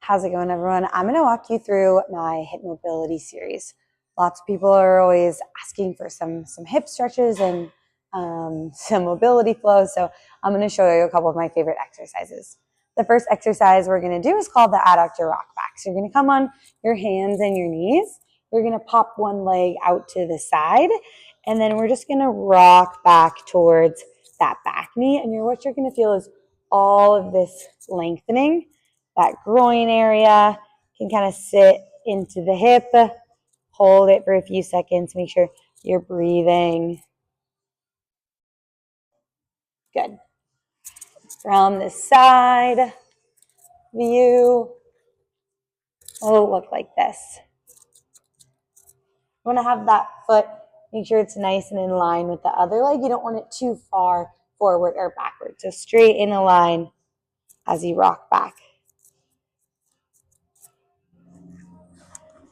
How's it going, everyone? I'm going to walk you through my hip mobility series. Lots of people are always asking for some hip stretches and some mobility flow, so I'm going to show you a couple of my favorite exercises. The first exercise we're going to do is called the adductor rock back. So you're going to come on your hands and your knees. You're going to pop one leg out to the side, and then we're just going to rock back towards that back knee. And what you're going to feel is all of this lengthening. That groin area can kind of sit into the hip. Hold it for a few seconds. Make sure you're breathing. Good. From the side view, it'll look like this. You want to have that foot, make sure it's nice and in line with the other leg. You don't want it too far forward or backward. So straight in a line as you rock back.